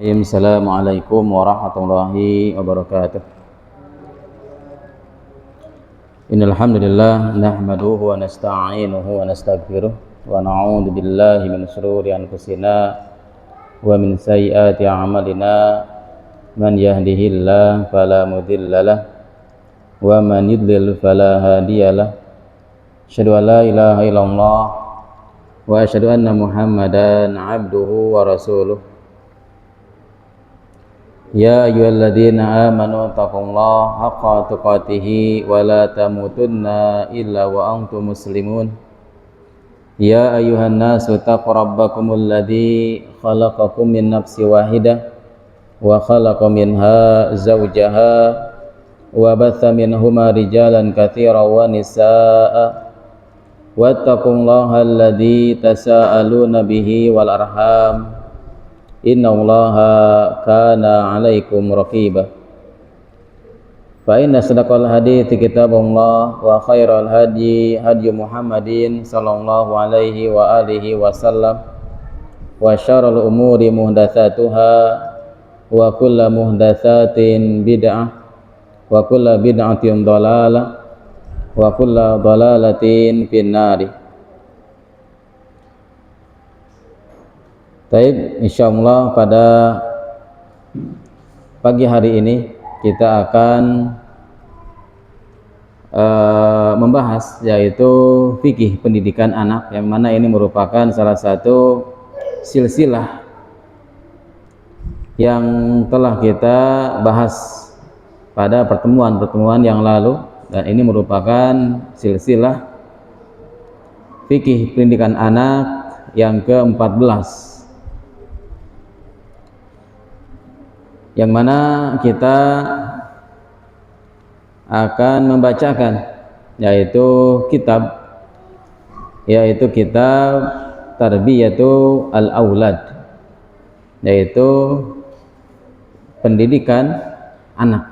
Assalamualaikum warahmatullahi wabarakatuh. Innal hamdalillah nahmaduhu wa nasta'inuhu wa nastaghfiruh wa na'udzu billahi min shururi anfusina wa min sayyiati a'malina. Man yahdihillahu fala mudhillalah wa man yudlil fala hadiyalah. Asyhadu an la ilaha illallah wa asyhadu anna Muhammadan 'abduhu wa rasuluh. Ya ayyuhalladzina amanu taqullaha haqqa tuqatih wa la tamutunna illa wa antum muslimun. Ya ayyuhan nasu taqu rabbakumul ladzi khalaqakum min nafsin wahidah wa khalaqa minha zawjaha wa batha minhuma rijalan katsiran wa nisaa'a wattaqullaha alladzi tasaaluna bihi wal arham innallaha kana 'alaikum raqiba. Fa inna sadaqal hadithi kitabullah wa khairal hadi hadi Muhammadin sallallahu alaihi wa alihi wasallam wa syarrul umuri muhdatsatuha wa kullu muhdatsatin bid'ah wa kullu bid'atin dhalalah wa kullu dhalalatin finnari. Baik, insyaallah pada pagi hari ini kita akan membahas yaitu fikih pendidikan anak, yang mana ini merupakan salah satu silsilah yang telah kita bahas pada pertemuan-pertemuan yang lalu, dan ini merupakan silsilah fikih pendidikan anak yang ke-14, yang mana kita akan membacakan yaitu kitab Tarbiyatu al-Aulad, yaitu pendidikan anak.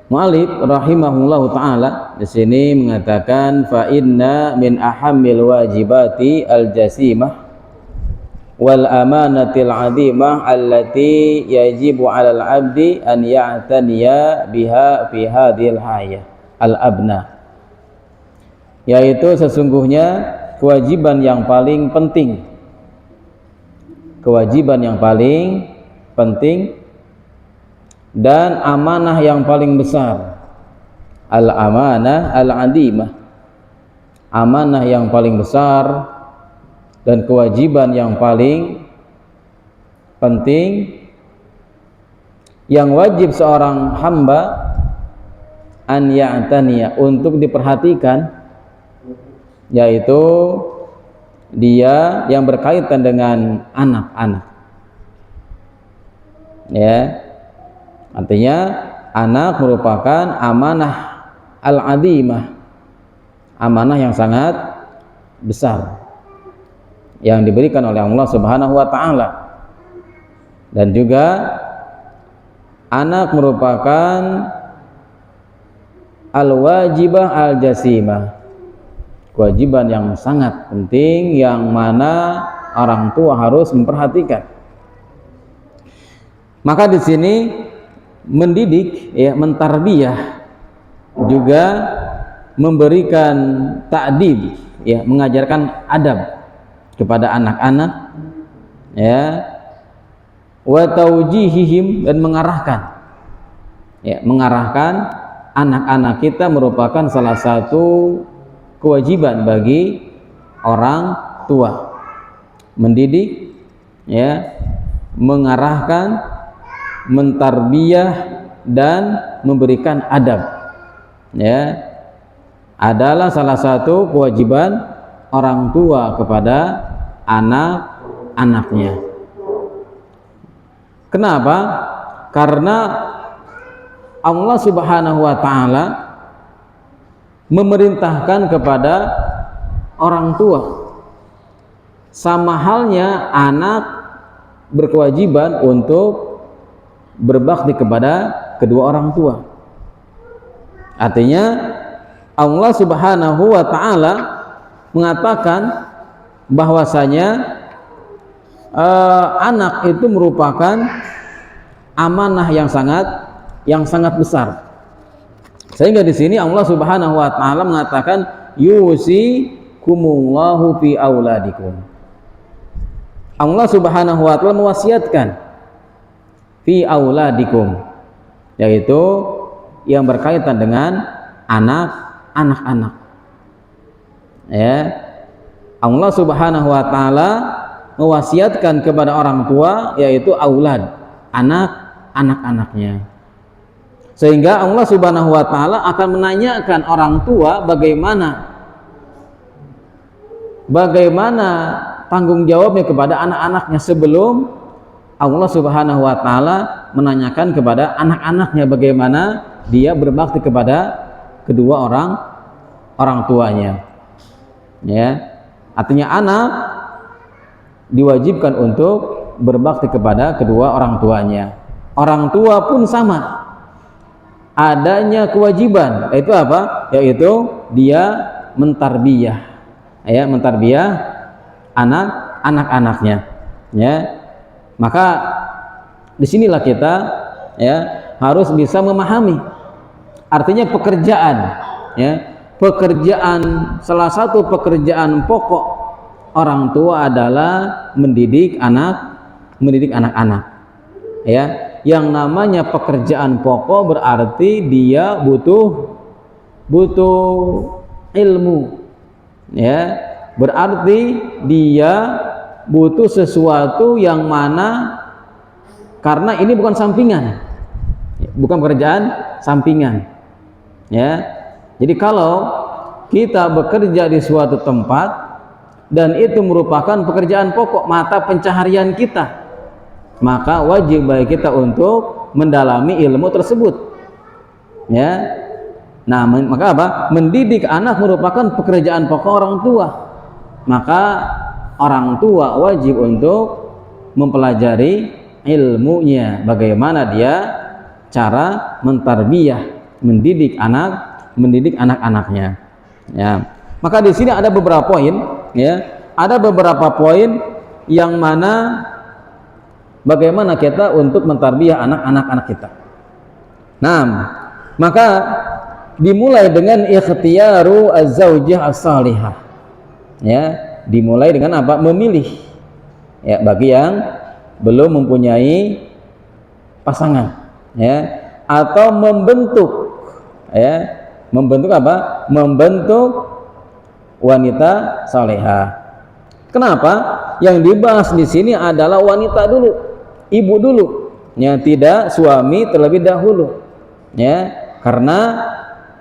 Mu'allif rahimahullahu ta'ala di sini mengatakan fa inna min ahammil wajibati al-jasimah wal amanatil azimah allati yajibu 'alal 'abdi an ya'taniya biha fi hadhil hayah al-abna, yaitu sesungguhnya kewajiban yang paling penting dan amanah yang paling besar, al-amanah al-'azimah, amanah yang paling besar dan kewajiban yang paling penting yang wajib seorang hamba an ya'taniya, untuk diperhatikan, yaitu dia yang berkaitan dengan anak-anak, ya. Artinya anak merupakan amanah al-'azimah, amanah yang sangat besar yang diberikan oleh Allah Subhanahu wa ta'ala. Dan juga anak merupakan al-wajibah al-jasimah, kewajiban yang sangat penting yang mana orang tua harus memperhatikan. Maka di sini mendidik, ya, mentarbiyah, juga memberikan ta'dib, ya, mengajarkan adab kepada anak-anak, ya, wa taujihihim, dan mengarahkan anak-anak kita merupakan salah satu kewajiban bagi orang tua. Mendidik, ya, mengarahkan, mentarbiyah, dan memberikan adab, ya, adalah salah satu kewajiban orang tua kepada anak-anaknya. Kenapa? Karena Allah Subhanahu wa ta'ala memerintahkan kepada orang tua, sama halnya anak berkewajiban untuk berbakti kepada kedua orang tua. Artinya Allah Subhanahu wa ta'ala mengatakan bahwasanya anak itu merupakan amanah yang sangat besar. Sehingga di sini Allah Subhanahu wa taala mengatakan yusikumullahu fi auladikum. Allah Subhanahu wa taala mewasiatkan fi auladikum, yaitu yang berkaitan dengan anak-anak. Ya. Allah Subhanahu wa taala mewasiatkan kepada orang tua, yaitu aulad, anak-anaknya. Sehingga Allah Subhanahu wa taala akan menanyakan orang tua bagaimana tanggung jawabnya kepada anak-anaknya sebelum Allah Subhanahu wa taala menanyakan kepada anak-anaknya bagaimana dia berbakti kepada kedua orang tuanya. Ya. Artinya anak diwajibkan untuk berbakti kepada kedua orang tuanya. Orang tua pun sama. Adanya kewajiban, yaitu apa? Yaitu dia mentarbiyah. Ya, mentarbiyah anak-anaknya. Ya. Maka disinilah kita ya harus bisa memahami artinya pekerjaan, ya. Salah satu pekerjaan pokok orang tua adalah mendidik anak-anak. Ya, yang namanya pekerjaan pokok berarti dia butuh ilmu. Ya, berarti dia butuh sesuatu yang mana, karena ini bukan sampingan, bukan pekerjaan sampingan. Ya. Jadi kalau kita bekerja di suatu tempat dan itu merupakan pekerjaan pokok, mata pencaharian kita, maka wajib bagi kita untuk mendalami ilmu tersebut. Ya. Nah, maka apa? Mendidik anak merupakan pekerjaan pokok orang tua. Maka orang tua wajib untuk mempelajari ilmunya, bagaimana dia cara mentarbiyah, mendidik anak-anaknya. Ya. Maka di sini ada beberapa poin, ya. Ada beberapa poin yang mana bagaimana kita untuk mentarbiyah anak-anak kita. Nah, maka dimulai dengan ikhtiyaru az-zaujah as-salihah. Ya, dimulai dengan apa? Memilih. Ya, bagi yang belum mempunyai pasangan, ya, atau membentuk, ya. Membentuk apa? Membentuk wanita salehah. Kenapa? Yang dibahas di sini adalah wanita dulu, ibu dulu, ya, tidak suami terlebih dahulu. Ya, karena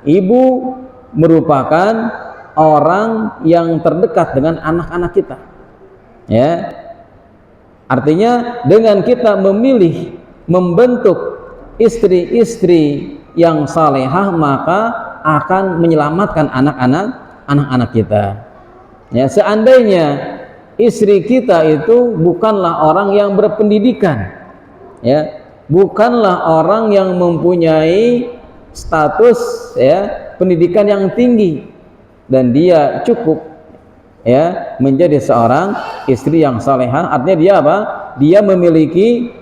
ibu merupakan orang yang terdekat dengan anak-anak kita. Ya. Artinya dengan kita memilih membentuk istri-istri yang salehah, maka akan menyelamatkan anak-anak kita. Ya, seandainya istri kita itu bukanlah orang yang berpendidikan, ya, bukanlah orang yang mempunyai status, ya, pendidikan yang tinggi, dan dia cukup, ya, menjadi seorang istri yang salehah, artinya dia apa? Dia memiliki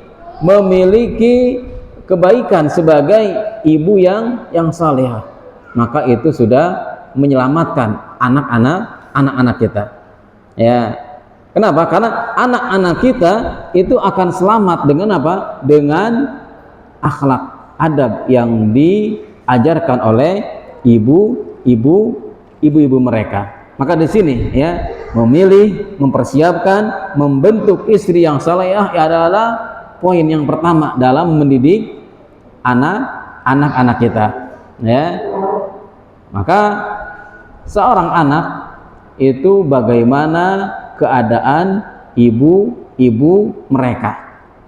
kebaikan sebagai ibu yang salehah, maka itu sudah menyelamatkan anak-anak kita. Ya. Kenapa? Karena anak-anak kita itu akan selamat dengan apa? Dengan akhlak, adab yang diajarkan oleh ibu-ibu mereka. Maka di sini, ya, memilih, mempersiapkan, membentuk istri yang salehah adalah poin yang pertama dalam mendidik anak-anak kita. Ya. Maka seorang anak itu bagaimana keadaan ibu mereka.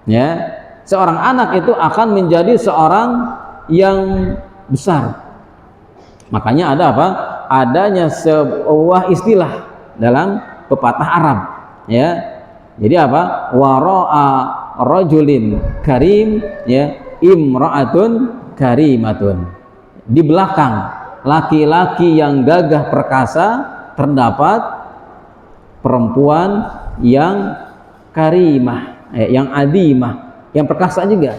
Ya. Seorang anak itu akan menjadi seorang yang besar. Makanya ada apa? Adanya sebuah istilah dalam pepatah Arab. Ya. Jadi apa? Wara'a rajulin karim, ya, imra'atun karimatun. Di belakang laki-laki yang gagah perkasa terdapat perempuan yang karimah, yang adimah, yang perkasa juga.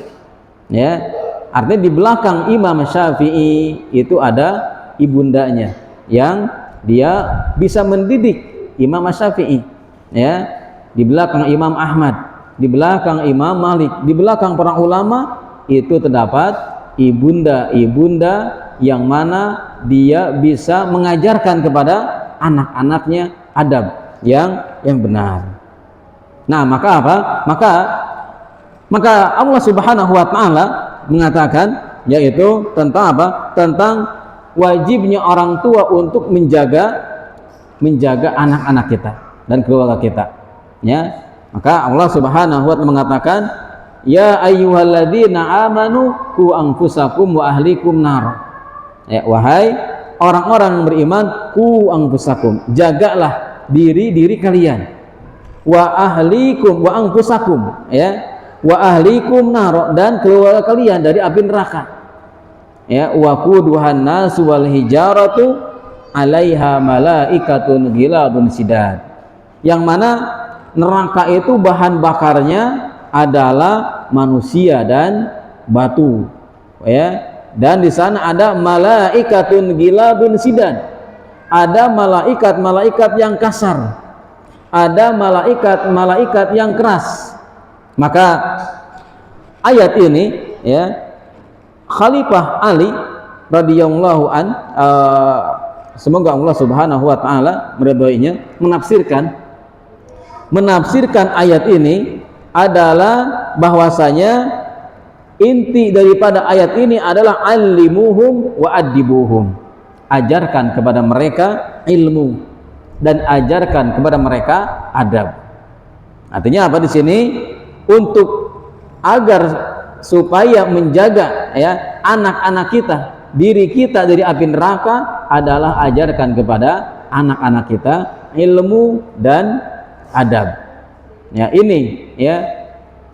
Ya, artinya di belakang Imam Syafi'i itu ada ibundanya yang dia bisa mendidik Imam Syafi'i. Ya, di belakang Imam Ahmad, di belakang Imam Malik, di belakang para ulama itu terdapat ibunda-ibunda yang mana dia bisa mengajarkan kepada anak-anaknya adab yang benar. Nah, maka apa? Maka Allah Subhanahu wa taala mengatakan, yaitu tentang apa? Tentang wajibnya orang tua untuk menjaga anak-anak kita dan keluarga kita. Ya, maka Allah Subhanahu wa taala mengatakan, ya ayyuhalladzina amanu qu anfusakum wa ahlikum nar. Ya, wahai orang-orang yang beriman, qu anfusakum, jagalah diri kalian, wa ahlikum, wa anfusakum, ya, wa ahlikum nar, dan keluarga kalian dari api neraka. Ya, wa quduhan nasu wal hijaratu 'alaiha malaikatun ghiladun sidad. Yang mana neraka itu bahan bakarnya adalah manusia dan batu. Ya, dan di sana ada malaikatun ghiladun sidad. Ada malaikat-malaikat yang kasar. Ada malaikat-malaikat yang keras. Maka ayat ini, ya, Khalifah Ali radhiyallahu an, semoga Allah Subhanahu wa taala meridhoinya, menafsirkan ayat ini adalah bahwasanya inti daripada ayat ini adalah alimuhum wa adibuhum, ajarkan kepada mereka ilmu dan ajarkan kepada mereka adab. Artinya apa di sini? Untuk agar supaya menjaga, ya, anak-anak kita, diri kita dari api neraka adalah ajarkan kepada anak-anak kita ilmu dan adab. Ya, ini, ya,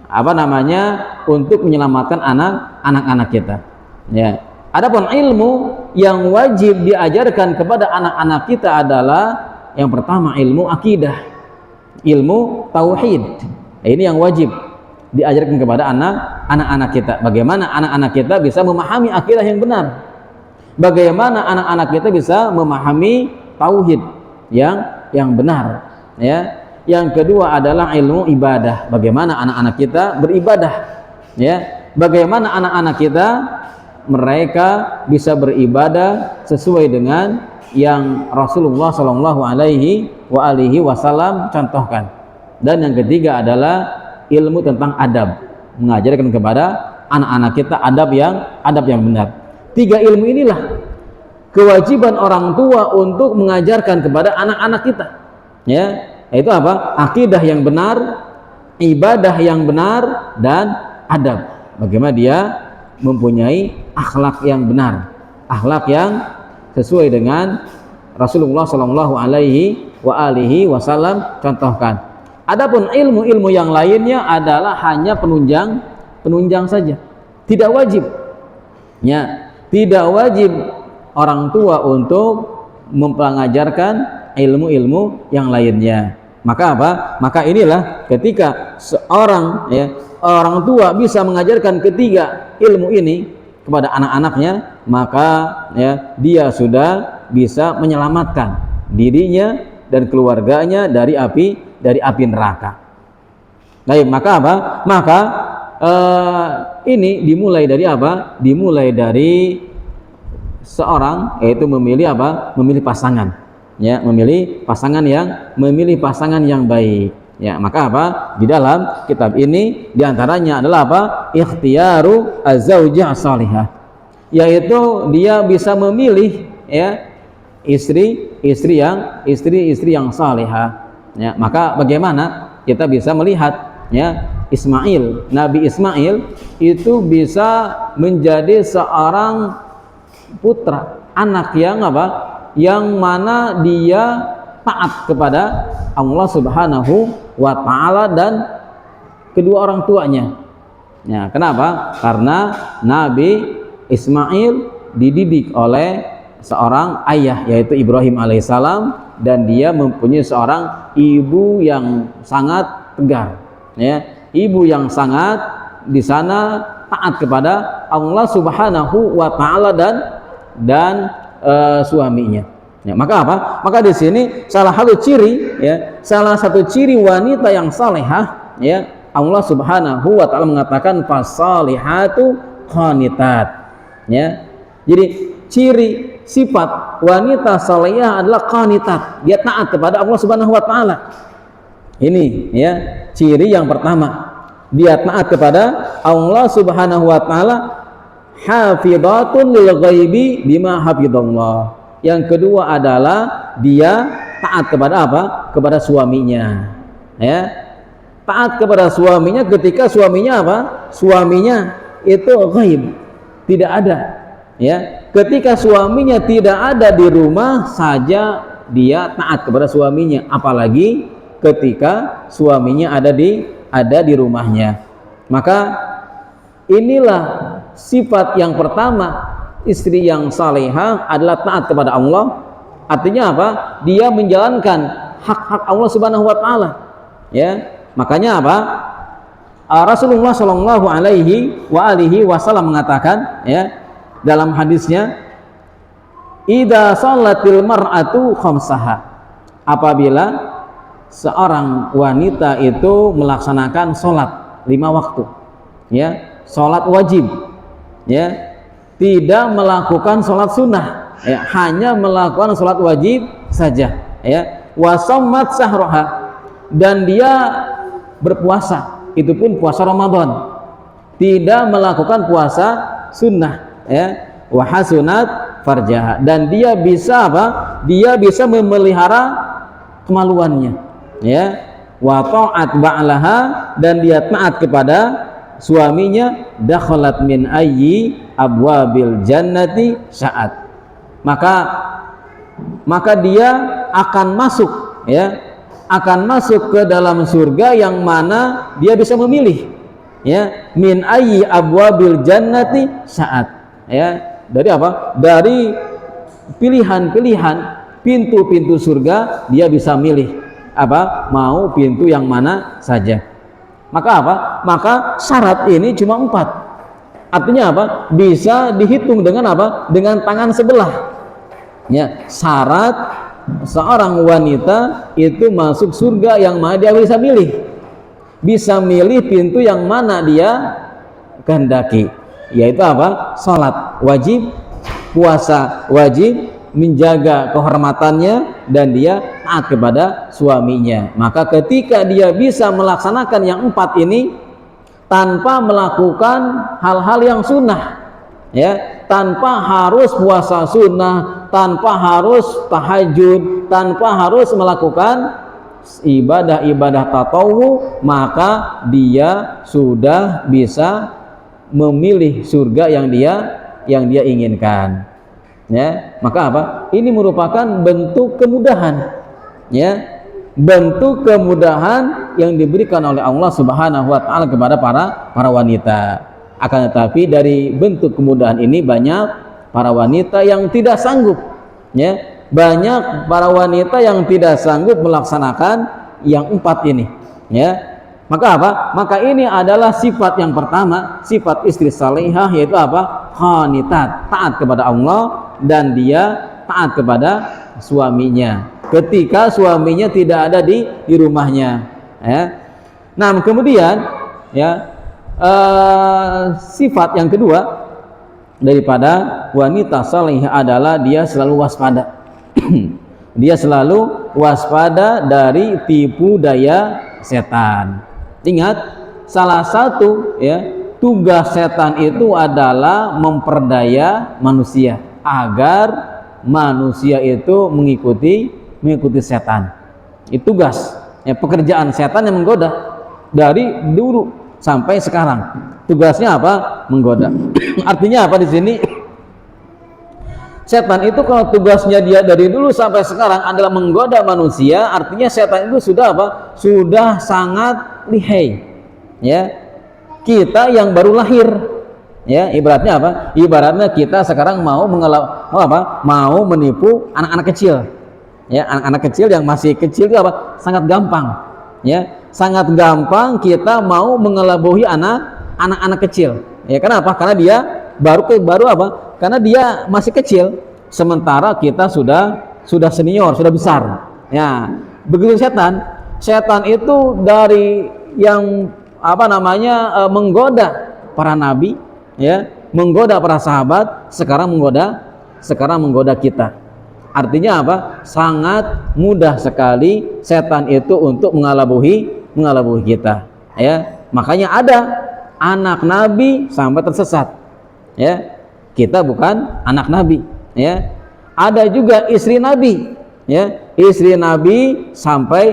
apa namanya, untuk menyelamatkan anak-anak kita. Ya, adapun ilmu yang wajib diajarkan kepada anak-anak kita adalah yang pertama ilmu akidah, ilmu tauhid. Ini yang wajib diajarkan kepada anak-anak kita. Bagaimana anak-anak kita bisa memahami akidah yang benar? Bagaimana anak-anak kita bisa memahami tauhid yang benar? Ya. Yang kedua adalah ilmu ibadah. Bagaimana anak-anak kita beribadah? Ya. Bagaimana anak-anak kita mereka bisa beribadah sesuai dengan yang Rasulullah Shallallahu Alaihi Wasallam contohkan. Dan yang ketiga adalah ilmu tentang adab, mengajarkan kepada anak-anak kita adab yang benar. Tiga ilmu inilah kewajiban orang tua untuk mengajarkan kepada anak-anak kita. Ya, yaitu apa? Akidah yang benar, ibadah yang benar, dan adab. Bagaimana dia mempunyai akhlak yang benar, akhlak yang sesuai dengan Rasulullah Shallallahu Alaihi Wasallam contohkan. Adapun ilmu-ilmu yang lainnya adalah hanya penunjang saja, tidak wajib. Ya, tidak wajib orang tua untuk mengajarkan ilmu-ilmu yang lainnya. Maka apa? Maka inilah ketika seorang, ya, orang tua bisa mengajarkan ketiga ilmu ini kepada anak-anaknya, maka, ya, dia sudah bisa menyelamatkan dirinya dan keluarganya dari api neraka. Baik, maka apa? Maka ini dimulai dari apa? Dimulai dari seorang, yaitu memilih apa? Memilih pasangan. Ya, memilih pasangan yang baik. Ya, maka apa? Di dalam kitab ini diantaranya adalah apa? Ikhtiyaru az-zaujah salihah, yaitu dia bisa memilih, ya, istri yang salihah. Ya, maka bagaimana kita bisa melihat, ya, Nabi Ismail itu bisa menjadi seorang putra, anak yang apa? Yang mana dia taat kepada Allah Subhanahu wa taala dan kedua orang tuanya. Ya, kenapa? Karena Nabi Ismail dididik oleh seorang ayah yaitu Ibrahim alaihissalam, dan dia mempunyai seorang ibu yang sangat tegar, ya, ibu yang sangat di sana taat kepada Allah Subhanahu wa taala dan suaminya. Ya, maka apa? Maka di sini salah satu ciri, ya, salah satu ciri wanita yang salehah, ya, Allah Subhanahu wa taala mengatakan fasalihatu qanitat, ya. Jadi ciri sifat wanita salehah adalah qanitat, dia taat kepada Allah Subhanahu wa taala. Ini, ya, ciri yang pertama, dia taat kepada Allah Subhanahu wa taala, hafizatun lil ghaibi bima hafizallah. Yang kedua adalah dia taat kepada apa? Kepada suaminya, ya. Taat kepada suaminya ketika suaminya apa? Suaminya itu ghaib, tidak ada, ya. Ketika suaminya tidak ada di rumah saja dia taat kepada suaminya, apalagi ketika suaminya ada di rumahnya. Maka inilah sifat yang pertama, istri yang salehah adalah taat kepada Allah. Artinya apa? Dia menjalankan hak-hak Allah Subhanahu wa taala, ya. Makanya apa? Rasulullah Shallallahu alaihi wasallam mengatakan, ya, dalam hadisnya, idza shalatil mar'atu khamsaha, apabila seorang wanita itu melaksanakan sholat 5 waktu, ya, sholat wajib, ya, tidak melakukan sholat sunnah, ya, hanya melakukan sholat wajib saja, ya, wasammat sahroha, dan dia berpuasa, itu pun puasa Ramadan, tidak melakukan puasa sunnah, ya, wahasunat farjaha, dan dia bisa apa? Dia bisa memelihara kemaluannya, ya, wa ta'at ba'laha, dan dia taat kepada suaminya, dakhalat min ayyi abwabil jannati sya'at, maka dia akan masuk, ya, akan masuk ke dalam surga yang mana dia bisa memilih, ya, min ayyi abwabil jannati sya'at, ya, dari apa? Dari pilihan-pilihan pintu-pintu surga, dia bisa milih apa? Mau pintu yang mana saja. Maka apa? Maka syarat ini cuma 4. Artinya apa? Bisa dihitung dengan apa? Dengan tangan sebelah, ya. Syarat seorang wanita itu masuk surga yang mana dia bisa milih pintu yang mana dia kehendaki, yaitu apa? Salat wajib, puasa wajib, menjaga kehormatannya, dan dia taat kepada suaminya. Maka ketika dia bisa melaksanakan yang 4 ini tanpa melakukan hal-hal yang sunnah, ya, tanpa harus puasa sunnah, tanpa harus tahajud, tanpa harus melakukan ibadah-ibadah tatawu, maka dia sudah bisa memilih surga yang dia inginkan, ya. Maka apa? Ini merupakan bentuk kemudahan, ya, bentuk kemudahan yang diberikan oleh Allah Subhanahu wa taala kepada para wanita. Akan tetapi dari bentuk kemudahan ini banyak para wanita yang tidak sanggup, ya, banyak para wanita yang tidak sanggup melaksanakan yang 4 ini, ya. Maka apa? Maka ini adalah sifat yang pertama, sifat istri salihah, yaitu apa? Qanitat, taat kepada Allah, dan dia taat kepada suaminya ketika suaminya tidak ada di rumahnya, ya. Nah, kemudian, ya, sifat yang kedua daripada wanita salihah adalah dia selalu waspada. Dia selalu waspada dari tipu daya setan. Ingat, salah satu, ya, tugas setan itu adalah memperdaya manusia agar manusia itu mengikuti setan. Itu tugas, ya, pekerjaan setan yang menggoda dari dulu sampai sekarang. Tugasnya apa? Menggoda. Artinya apa di sini? Setan itu kalau tugasnya dia dari dulu sampai sekarang adalah menggoda manusia, artinya setan itu sudah apa? Sudah sangat lihai, ya. Kita yang baru lahir, Ya, ibaratnya apa? Ibaratnya kita sekarang mau mau menipu anak-anak kecil. Ya, anak-anak kecil yang masih kecil itu apa? Sangat gampang. Ya, sangat gampang kita mau mengelabui anak-anak kecil. Ya, kenapa? Karena dia baru apa? Karena dia masih kecil. Sementara kita sudah senior, sudah besar. Ya, begitu setan. Setan itu dari yang menggoda para nabi, ya, menggoda para sahabat, sekarang menggoda kita. Artinya apa? Sangat mudah sekali setan itu untuk mengelabui kita. Ya, makanya ada anak nabi sampai tersesat. Ya, kita bukan anak nabi. Ya, ada juga istri nabi. Ya, istri nabi sampai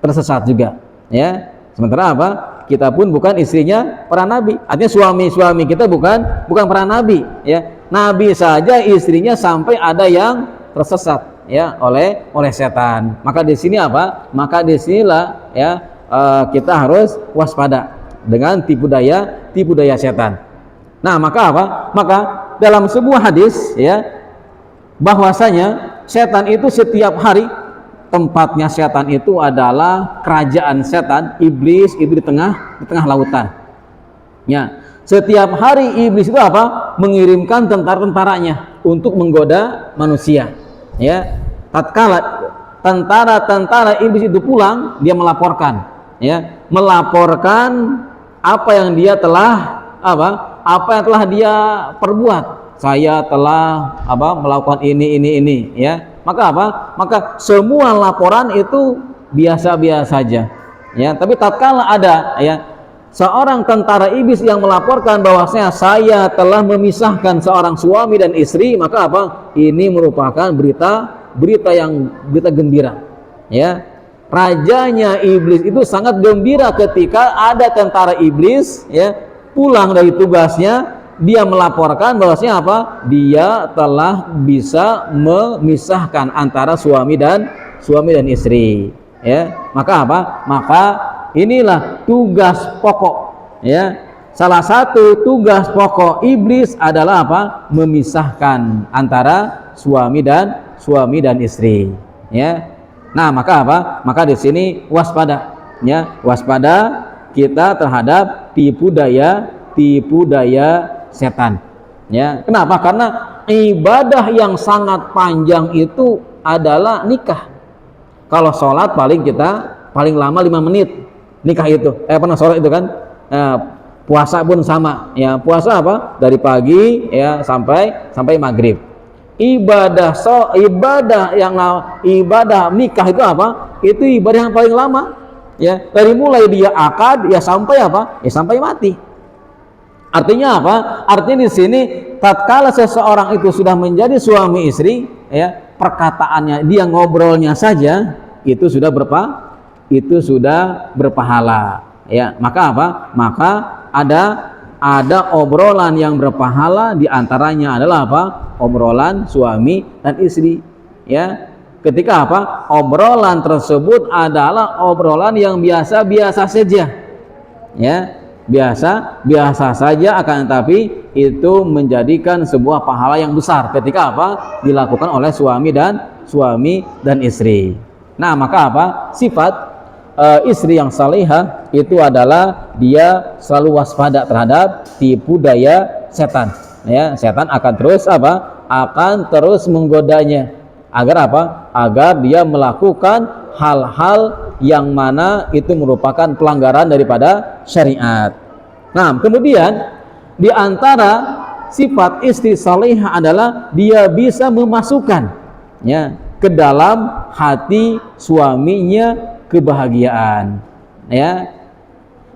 tersesat juga. Ya, sementara apa? Kita pun bukan istrinya para nabi. Artinya suami kita bukan para nabi. Ya, nabi saja istrinya sampai ada yang tersesat, ya, oleh setan. Maka di sini apa? Maka di sinilah, ya, kita harus waspada dengan tipu daya setan. Nah, maka apa? Maka dalam sebuah hadis, ya, bahwasanya setan itu setiap hari, tempatnya setan itu adalah kerajaan setan, iblis itu di tengah lautan. Ya, setiap hari iblis itu apa? Mengirimkan tentara-tentaranya untuk menggoda manusia. Ya, tatkala tentara iblis itu pulang, dia melaporkan, ya, melaporkan apa yang dia telah dia perbuat. Saya telah melakukan ini, ya. Maka maka semua laporan itu biasa-biasa saja, ya. Tapi tatkala ada, ya, seorang tentara iblis yang melaporkan bahwasanya saya telah memisahkan seorang suami dan istri, maka ini merupakan berita gembira, ya. Rajanya iblis itu sangat gembira ketika ada tentara iblis, ya, pulang dari tugasnya, dia melaporkan bahwasanya dia telah bisa memisahkan antara suami dan istri, ya. Maka maka inilah tugas pokok, ya. Salah satu tugas pokok iblis adalah memisahkan antara suami dan istri, ya. Nah, maka maka di sini waspada, ya, waspada kita terhadap tipu daya setan, ya. Kenapa? Karena ibadah yang sangat panjang itu adalah nikah. Kalau sholat paling lama 5 menit nikah itu. Sholat itu kan. Puasa pun sama, ya. Puasa dari pagi, ya, sampai maghrib. Ibadah nikah itu Itu ibadah yang paling lama, ya. Dari mulai dia akad, ya, sampai ya, sampai mati. Artinya Artinya di sini tatkala seseorang itu sudah menjadi suami istri, ya, perkataannya, dia ngobrolnya saja itu sudah berpahala, ya. Maka maka ada obrolan yang berpahala, diantaranya adalah obrolan suami dan istri, ya. Ketika obrolan tersebut adalah obrolan yang biasa saja, ya, biasa saja, akan tetapi itu menjadikan sebuah pahala yang besar ketika dilakukan oleh suami dan istri. Nah, maka sifat istri yang salihah itu adalah dia selalu waspada terhadap tipu daya setan, ya. Setan akan terus menggodanya agar dia melakukan hal-hal yang mana itu merupakan pelanggaran daripada syariat. Nah, kemudian di antara sifat istri salihah adalah dia bisa memasukkan, ya, ke dalam hati suaminya kebahagiaan, ya.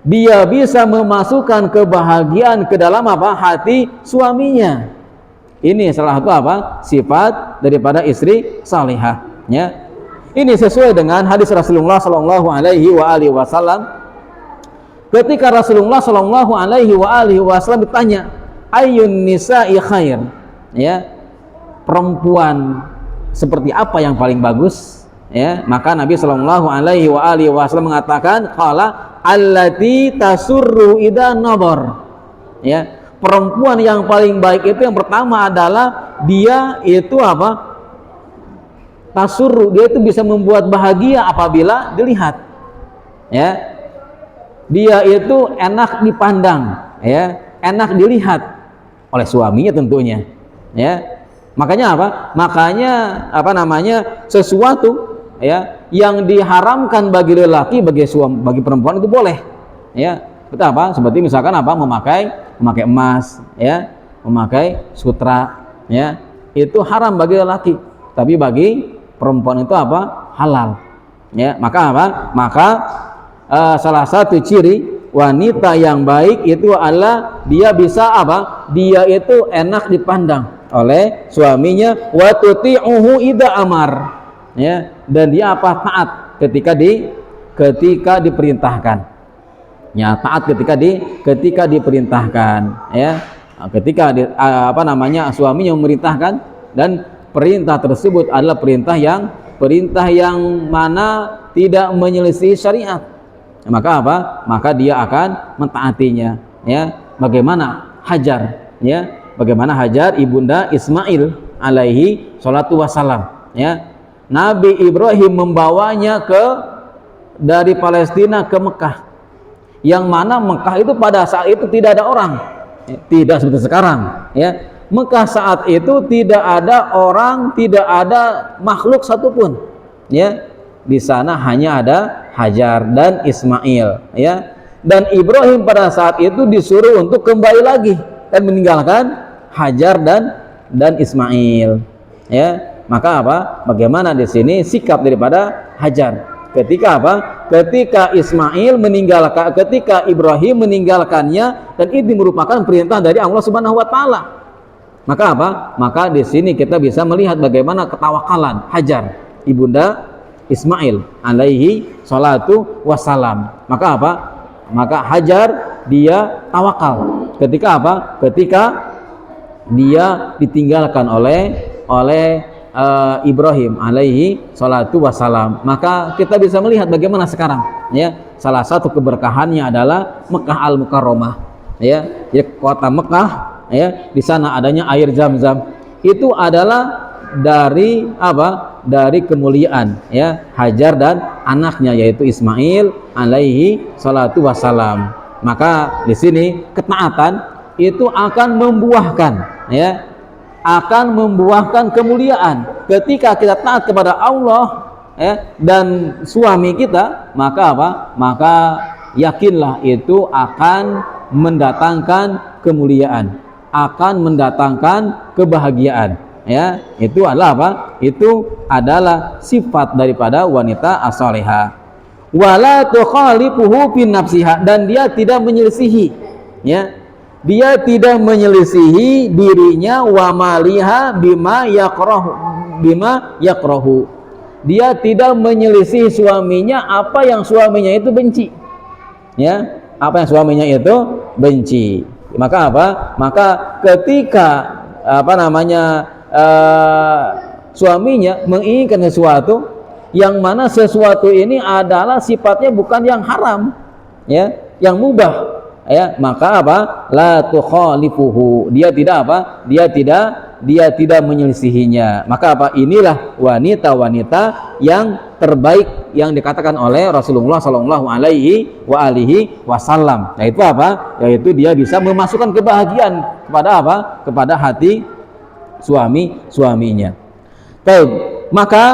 Dia bisa memasukkan kebahagiaan ke dalam hati suaminya. Ini salah satu sifat daripada istri salihah, ya. Ini sesuai dengan hadis Rasulullah Shallallahu Alaihi Wasallam. Ketika Rasulullah Shallallahu Alaihi Wasallam ditanya, "Ayyun nisa'i khair?" Ya, perempuan seperti apa yang paling bagus? Ya, maka Nabi Shallallahu Alaihi Wasallam mengatakan, "Qala allati tasurru idza nadhar." Ya, Perempuan yang paling baik itu yang pertama adalah dia itu apa? Tasurru, dia itu bisa membuat bahagia apabila dilihat. Ya. Dia itu enak dipandang, ya, enak dilihat oleh suaminya tentunya. Ya. Makanya apa? Makanya apa namanya? Sesuatu ya yang diharamkan bagi lelaki, bagi perempuan itu boleh. Ya. Betul apa? Seperti misalkan apa? Memakai emas, ya, memakai sutra, ya, itu haram bagi lelaki, tapi bagi perempuan itu apa? Halal, ya. Maka apa? Maka salah satu ciri wanita yang baik itu adalah dia bisa apa? Dia itu enak dipandang oleh suaminya, wa tuti'uhu idza amar, ya, dan dia apa? Taat ketika diperintahkan. Ya, taat ketika diperintahkan, ya, ketika apa namanya suaminya memerintahkan dan perintah tersebut adalah perintah yang mana tidak menyelisih syariat, maka apa? Maka dia akan mentaatinya, ya. Bagaimana Hajar, ya, bagaimana Hajar ibunda Ismail alaihi salatu wassalam, ya, Nabi Ibrahim membawanya dari Palestina ke Mekah, yang mana Mekah itu pada saat itu tidak ada orang, tidak seperti sekarang, ya. Mekah saat itu tidak ada orang, tidak ada makhluk satupun, ya. Di sana hanya ada Hajar dan Ismail, ya. Dan Ibrahim pada saat itu disuruh untuk kembali lagi dan meninggalkan Hajar dan Ismail, ya. Maka apa? Bagaimana di sini sikap daripada Hajar? Ketika apa? Ketika Ismail meninggalkan, ketika Ibrahim meninggalkannya, dan ini merupakan perintah dari Allah Subhanahu wa taala. Maka apa? Maka di sini kita bisa melihat bagaimana ketawakalan Hajar ibunda Ismail alaihi salatu wassalam. Maka apa? Maka Hajar dia tawakal. Ketika apa? Ketika dia ditinggalkan oleh Ibrahim alaihi salatu wassalam. Maka kita bisa melihat bagaimana sekarang, ya, salah satu keberkahannya adalah Mekah Al-Mukarramah, ya, kota Mekah, ya, di sana adanya air Zam-Zam. Itu adalah dari apa? Dari kemuliaan, ya, Hajar dan anaknya yaitu Ismail alaihi salatu wassalam. Maka di sini ketaatan itu akan membuahkan, ya, akan membuahkan kemuliaan. Ketika kita taat kepada Allah, ya, dan suami kita, maka apa? Maka yakinlah itu akan mendatangkan kemuliaan, akan mendatangkan kebahagiaan, ya. Itu adalah apa? Itu adalah sifat daripada wanita as-salihah. Wala tukhalifuhu fi nafsiha, dan dia tidak menyelisihi, ya. Dia tidak menyelisihi dirinya wa maliha bima yakrahu. Dia tidak menyelisihi suaminya apa yang suaminya itu benci. Ya, apa yang suaminya itu benci. Maka apa? Maka ketika apa namanya suaminya menginginkan sesuatu yang mana sesuatu ini adalah sifatnya bukan yang haram, ya, yang mubah, ya, maka apa? La tukhalifuhu, dia tidak apa? Dia tidak menyelisihinya. Maka apa? Inilah wanita-wanita yang terbaik yang dikatakan oleh Rasulullah sallallahu alaihi wasallam. Yaitu apa? Yaitu dia bisa memasukkan kebahagiaan kepada apa? Kepada hati suaminya. Baik, maka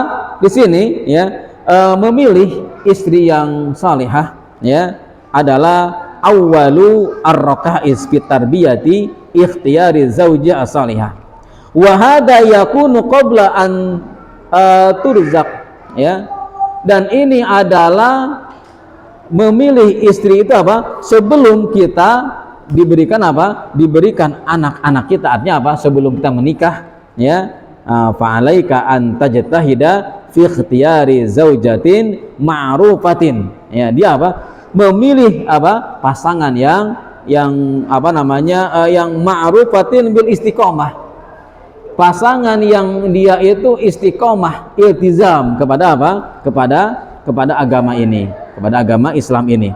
di sini, ya, memilih istri yang salihah, ya, adalah awwalu ar-raka'is fi tarbiyati ikhtiyari zawji as-salihah. Wa hadha yakunu qabla an turzaq, ya. Dan ini adalah memilih istri itu apa? Sebelum kita diberikan apa? Diberikan anak-anak kita. Artinya apa? Sebelum kita menikah, ya. Fa'alaika an tajtahida fi ikhtiyari zawjatin ma'rufatin. Ya, dia apa? Memilih apa? Pasangan yang apa namanya? Yang ma'rufatin bil istiqomah. Pasangan yang dia itu istiqomah, iltizam kepada apa? Kepada agama ini, kepada agama Islam ini.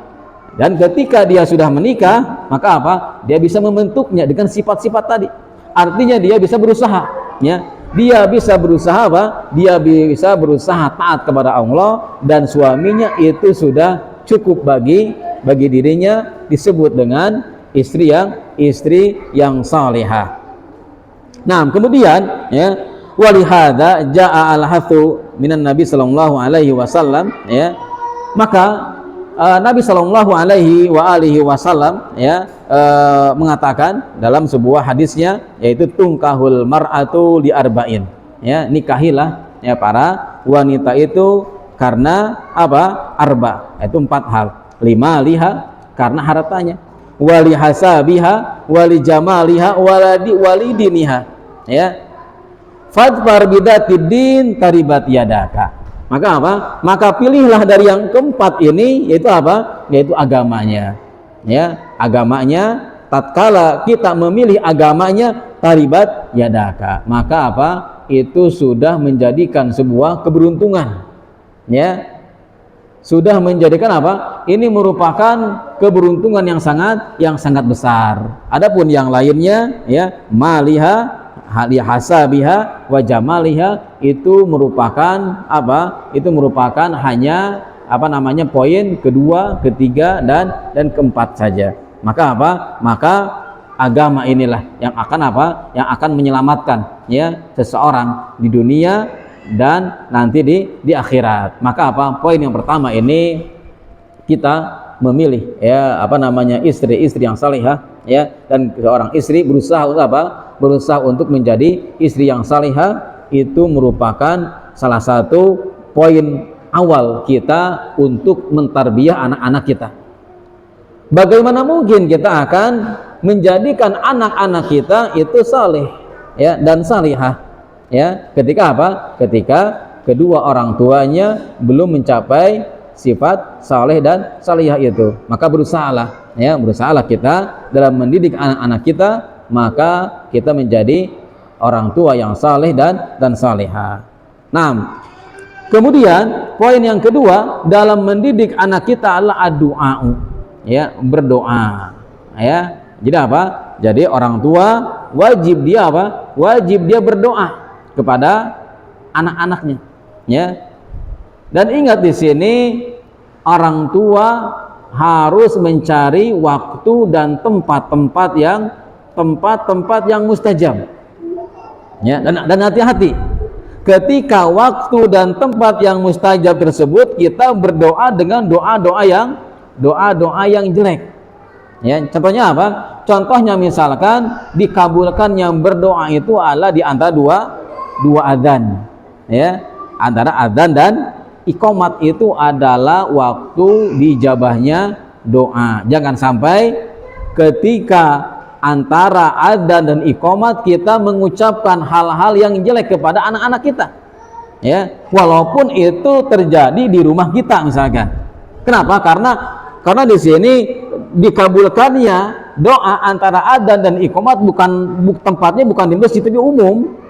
Dan ketika dia sudah menikah, maka apa? Dia bisa membentuknya dengan sifat-sifat tadi. Artinya dia bisa berusaha, ya. Dia bisa berusaha apa? Dia bisa berusaha taat kepada Allah, dan suaminya itu sudah cukup bagi dirinya, disebut dengan istri yang salihah. Nah, kemudian ya, walihada jaa al-hathu minan Nabi sallallahu alaihi wasallam, ya. Maka Nabi Shallallahu Alaihi Wasallam ya mengatakan dalam sebuah hadisnya, yaitu tungkahul mar'atu li arba'in, ya, nikahilah ya para wanita itu karena apa? Arba, itu 4 hal. 5 liha, karena hartanya, wali hasabiha, wali jamaliha, wali diniha, ya. Fadfar bidatid din taribat yadaka. Maka apa? Maka pilihlah dari yang keempat ini, yaitu apa? Yaitu agamanya. Ya, agamanya. Tatkala kita memilih agamanya, taribat yadaka. Maka apa? Itu sudah menjadikan sebuah keberuntungan. Ya. Sudah menjadikan apa? Ini merupakan keberuntungan yang sangat besar. Adapun yang lainnya, ya, maliha, hasabiha wa jamaliha, itu merupakan apa? Itu merupakan hanya apa namanya, poin kedua, ketiga, dan keempat saja. Maka apa? Maka agama inilah yang akan apa? Yang akan menyelamatkan ya seseorang di dunia dan nanti di akhirat. Maka apa? Poin yang pertama ini, kita memilih ya apa namanya, istri-istri yang salihah, ya, dan seorang istri berusaha untuk apa? Berusaha untuk menjadi istri yang salihah. Itu merupakan salah satu poin awal kita untuk mentarbiyah anak-anak kita. Bagaimana mungkin kita akan menjadikan anak-anak kita itu saleh ya dan salihah, ya, ketika apa? Ketika kedua orang tuanya belum mencapai sifat saleh dan salihah itu. Maka berusahalah ya, berusahalah kita dalam mendidik anak-anak kita, maka kita menjadi orang tua yang saleh dan salihah. Nah, kemudian poin yang kedua dalam mendidik anak kita adalah ad-du'a, ya, berdoa, ya. Jadi apa? Jadi orang tua wajib dia apa? Wajib dia berdoa kepada anak-anaknya, ya. Dan ingat di sini orang tua harus mencari waktu dan tempat-tempat yang mustajab, ya. Dan hati-hati ketika waktu dan tempat yang mustajab tersebut kita berdoa dengan doa-doa yang jelek, ya. Contohnya apa? Contohnya misalkan dikabulkan yang berdoa itu adalah di antara dua adzan, ya, antara adzan dan iqamat itu adalah waktu dijabahnya doa. Jangan sampai ketika antara adzan dan iqamat kita mengucapkan hal-hal yang jelek kepada anak-anak kita, ya, walaupun itu terjadi di rumah kita misalkan. Kenapa? Karena di sini dikabulkannya doa antara adzan dan iqamat tempatnya bukan di masjid tapi umum.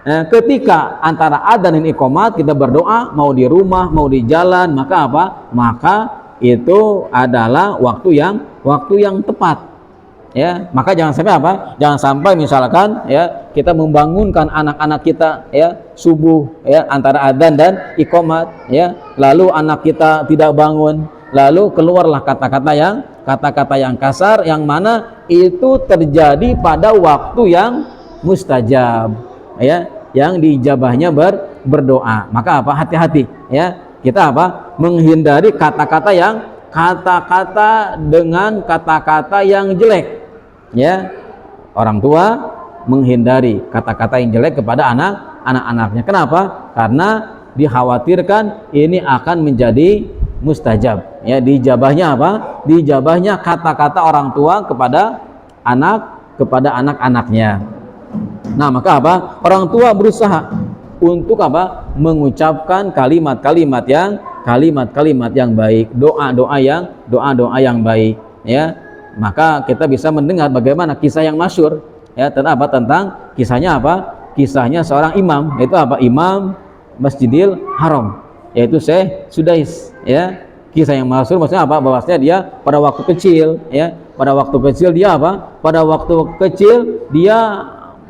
Ketika antara adzan dan iqamat kita berdoa, mau di rumah mau di jalan, maka apa? Maka itu adalah waktu yang tepat, ya. Maka jangan sampai apa? Jangan sampai misalkan ya kita membangunkan anak-anak kita ya subuh ya antara adzan dan iqamat, ya, lalu anak kita tidak bangun, lalu keluarlah kata-kata yang kasar, yang mana itu terjadi pada waktu yang mustajab, ya, yang diijabahnya berdoa. Maka apa? Hati-hati ya, kita apa? Menghindari kata-kata dengan kata-kata yang jelek, ya. Orang tua menghindari kata-kata yang jelek kepada anak-anaknya. Kenapa? Karena dikhawatirkan ini akan menjadi mustajab, ya, dijabahnya apa? Dijabahnya kata-kata orang tua kepada anak-anaknya. Nah, maka apa? Orang tua berusaha untuk apa? Mengucapkan kalimat-kalimat yang baik, doa-doa yang baik, ya. Maka kita bisa mendengar bagaimana kisah yang masyhur, ya, tentang kisahnya apa? Kisahnya seorang imam, yaitu apa? Imam Masjidil Haram, yaitu Syekh Sudais, ya. Kisah yang masyhur maksudnya apa? Bahwasanya dia pada waktu kecil, ya, pada waktu kecil dia apa? Pada waktu kecil dia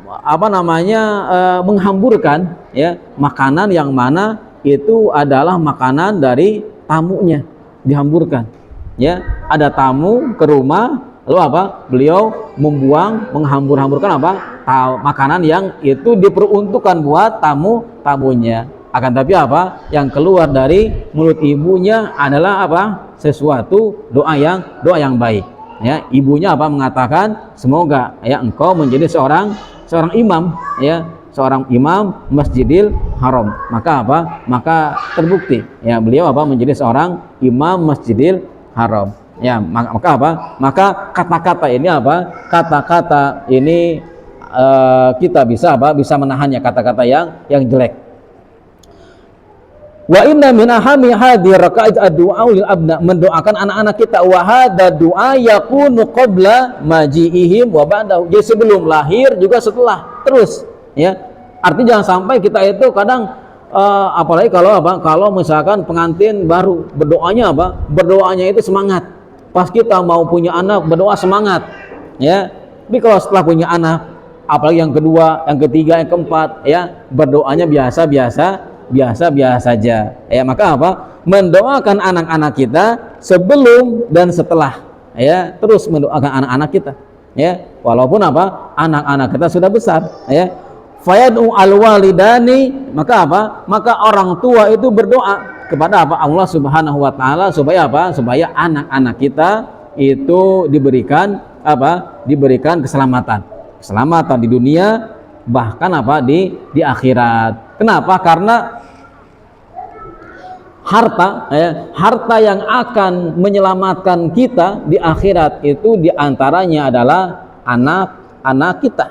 apa namanya menghamburkan, ya, makanan yang mana itu adalah makanan dari tamunya, dihamburkan. Ya, ada tamu ke rumah, lalu apa? Beliau menghambur-hamburkan apa? Makanan yang itu diperuntukkan buat tamunya. Akan tapi apa? Yang keluar dari mulut ibunya adalah apa? Sesuatu doa yang baik. Ya, ibunya apa? Mengatakan, semoga ya engkau menjadi seorang imam, ya, seorang imam Masjidil Haram. Maka apa? Maka terbukti ya beliau apa? Menjadi seorang imam Masjidil Haram. Ya, maka apa? Maka kata-kata ini apa? Kata-kata ini kita bisa apa? Bisa menahannya, kata-kata yang jelek. Wa inna min ahami hadhihi raka'at ad-du'a lil abna, mendoakan anak-anak kita. Wa hadha du'a yakunu qabla maji'ihim wa ba'dahu, jadi sebelum lahir juga setelah, terus ya. Artinya jangan sampai kita itu kadang apalagi kalau apa? Kalau misalkan pengantin baru berdoanya apa? Berdoanya itu semangat. Pas kita mau punya anak berdoa semangat, ya. Tapi kalau setelah punya anak, apalagi yang kedua, yang ketiga, yang keempat, ya, berdoanya biasa saja. Ya, maka apa? Mendoakan anak-anak kita sebelum dan setelah, ya, terus mendoakan anak-anak kita, ya, walaupun apa? Anak-anak kita sudah besar, ya. Fayad'u al-walidani, maka apa? Maka orang tua itu berdoa kepada apa? Allah Subhanahu wa taala supaya apa? Supaya anak-anak kita itu diberikan apa? Diberikan keselamatan di dunia, bahkan apa? Di akhirat. Kenapa? Karena harta yang akan menyelamatkan kita di akhirat itu diantaranya adalah anak-anak kita.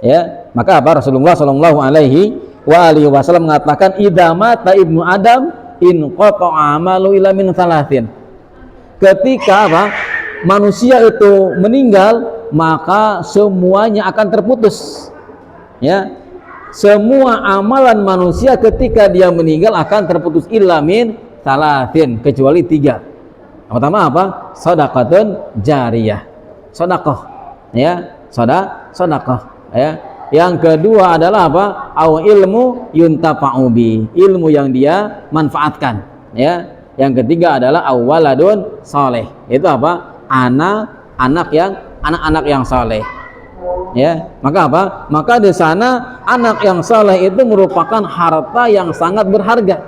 Ya, maka apa? Rasulullah Shallallahu Alaihi Wasallam mengatakan, idza mata ibnu Adam in qata'a amalu illa min thalathin. Ketika apa? Manusia itu meninggal, maka semuanya akan terputus. Ya, semua amalan manusia ketika dia meninggal akan terputus illa min thalathin, kecuali 3. Yang pertama apa? Shadaqatun jariyah, sedekah, ya, sedekah. Ya. Yang kedua adalah apa? Au ilmu yuntafa'u bi, ilmu yang dia manfaatkan, ya. Yang ketiga adalah awaladun saleh, itu apa? Anak-anak yang saleh. Ya, maka apa? Maka di sana anak yang saleh itu merupakan harta yang sangat berharga.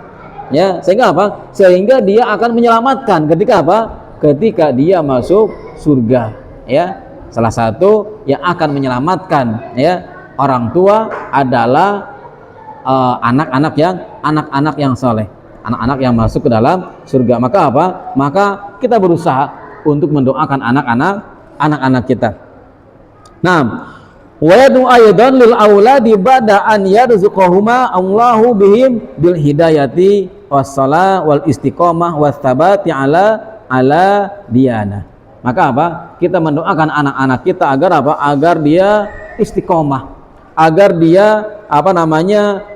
Ya, sehingga apa? Sehingga dia akan menyelamatkan ketika apa? Ketika dia masuk surga, ya. Salah satu yang akan menyelamatkan, ya, orang tua adalah anak-anak yang soleh, anak-anak yang masuk ke dalam surga. Maka apa? Maka kita berusaha untuk mendoakan anak-anak kita. Nah, wa yad'u aydan lil auladi ba'da an yarzuqahuma Allahu bihim bil hidayati was-shalah wal istiqomah was tsabati ala diyanah. Maka apa? Kita mendoakan anak-anak kita agar apa? Agar dia istiqomah, agar dia apa namanya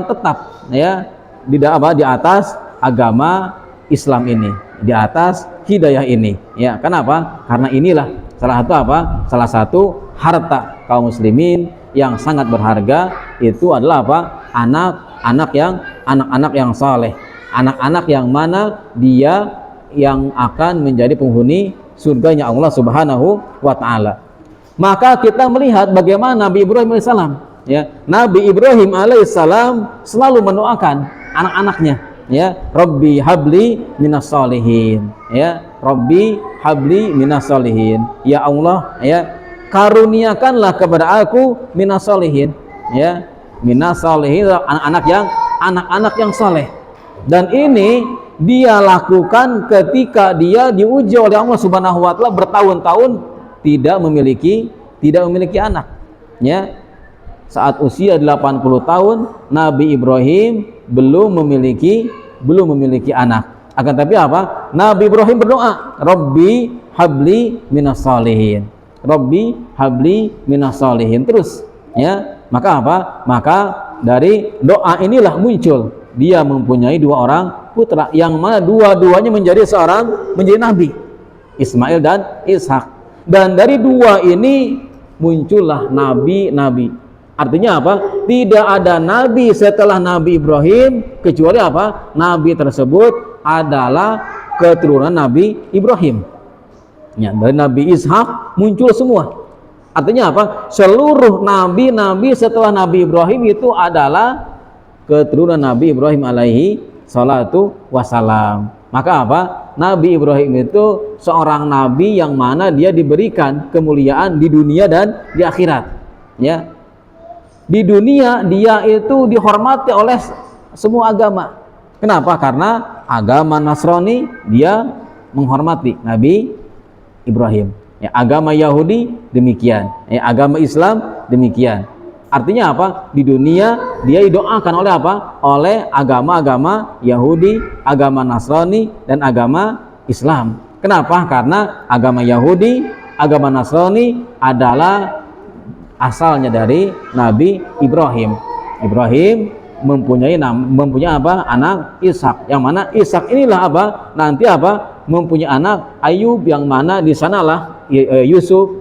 tetap, ya, di atas agama Islam ini, di atas hidayah ini, ya. Kenapa? Karena inilah salah satu harta kaum muslimin yang sangat berharga, itu adalah apa? Anak-anak yang saleh, anak-anak yang mana dia yang akan menjadi penghuni surganya Allah Subhanahu wa taala. Maka kita melihat bagaimana Nabi Ibrahim alaihissalam, ya. Nabi Ibrahim alaihissalam selalu mendoakan anak-anaknya, ya, Rabbi habli minas sholihin, ya, Rabbi habli minas sholihin, ya Allah, ya, karuniakanlah kepada aku minas sholihin, ya, minas sholihin, anak-anak yang saleh. Dan ini dia lakukan ketika dia diuji oleh Allah Subhanahu wa taala bertahun-tahun tidak memiliki anak, ya. Saat usia 80 tahun Nabi Ibrahim belum memiliki anak. Akan tapi apa? Nabi Ibrahim berdoa, Rabbi habli minas sholihin, Rabbi habli minas sholihin, terus, ya. Maka apa? Maka dari doa inilah muncul dia mempunyai dua orang putra, yang mana dua-duanya menjadi nabi, Ismail dan Ishak. Dan dari dua ini muncullah nabi-nabi. Artinya apa? Tidak ada nabi setelah Nabi Ibrahim kecuali apa? Nabi tersebut adalah keturunan Nabi Ibrahim. Ya, dari Nabi Ishak muncul semua. Artinya apa? Seluruh nabi-nabi setelah Nabi Ibrahim itu adalah keturunan Nabi Ibrahim alaihi salatu wassalam. Maka apa? Nabi Ibrahim itu seorang nabi yang mana dia diberikan kemuliaan di dunia dan di akhirat. Ya. Di dunia dia itu dihormati oleh semua agama. Kenapa? Karena agama Nasrani dia menghormati Nabi Ibrahim. Ya, agama Yahudi demikian. Ya, agama Islam demikian. Artinya apa? Di dunia dia didoakan oleh apa? Oleh agama-agama Yahudi, agama Nasrani, dan agama Islam. Kenapa? Karena agama Yahudi, agama Nasrani adalah asalnya dari Nabi Ibrahim. Ibrahim mempunyai apa? Anak Ishak. Yang mana Ishak inilah apa? Nanti apa? Mempunyai anak Ayub, yang mana di sanalah Yusuf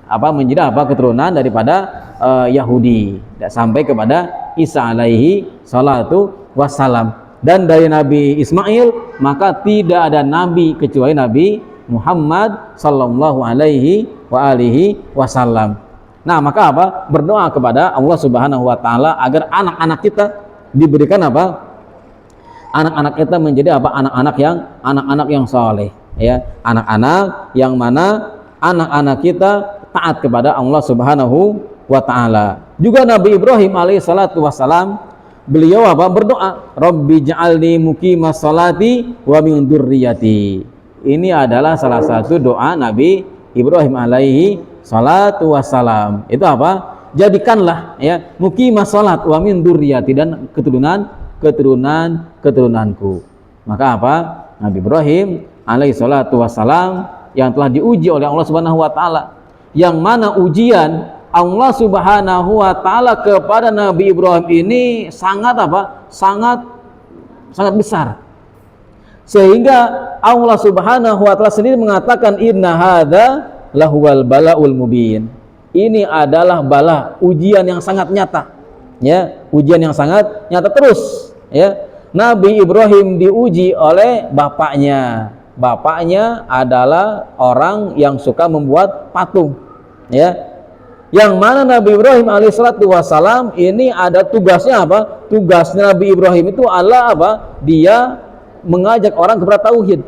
apa menjadi apa? Keturunan daripada Yahudi sampai kepada Isa alaihi salatu wassalam. Dan dari Nabi Ismail maka tidak ada nabi kecuali Nabi Muhammad sallallahu alaihi wa alihi wasallam. Nah, maka apa? Berdoa kepada Allah Subhanahu wa taala agar anak-anak kita diberikan apa? Anak-anak kita menjadi apa? Anak-anak yang saleh, ya. Anak-anak yang mana anak-anak kita taat kepada Allah Subhanahu wa ta'ala. Juga Nabi Ibrahim alaihi salatu wassalam, beliau apa? Berdoa, Rabbi ja'alni muqimas salati wa min dzurriyyati. Ini adalah salah satu doa Nabi Ibrahim alaihi salatu wassalam. Itu apa? Jadikanlah ya muqimas salat wa min dzurriyyati, dan keturunanku. Maka apa? Nabi Ibrahim alaihi salatu wassalam yang telah diuji oleh Allah Subhanahu wa taala, yang mana ujian Allah Subhanahu wa taala kepada Nabi Ibrahim ini sangat apa? Sangat besar. Sehingga Allah Subhanahu wa taala sendiri mengatakan inna hadza lahuwal balaul mubin. Ini adalah bala, ujian yang sangat nyata. Ya, ujian yang sangat nyata terus, ya. Nabi Ibrahim diuji oleh bapaknya. Bapaknya adalah orang yang suka membuat patung, ya. Yang mana Nabi Ibrahim alaihissalatu wassalam ini ada tugasnya apa? Tugasnya Nabi Ibrahim itu adalah apa? Dia mengajak orang kepada tauhid.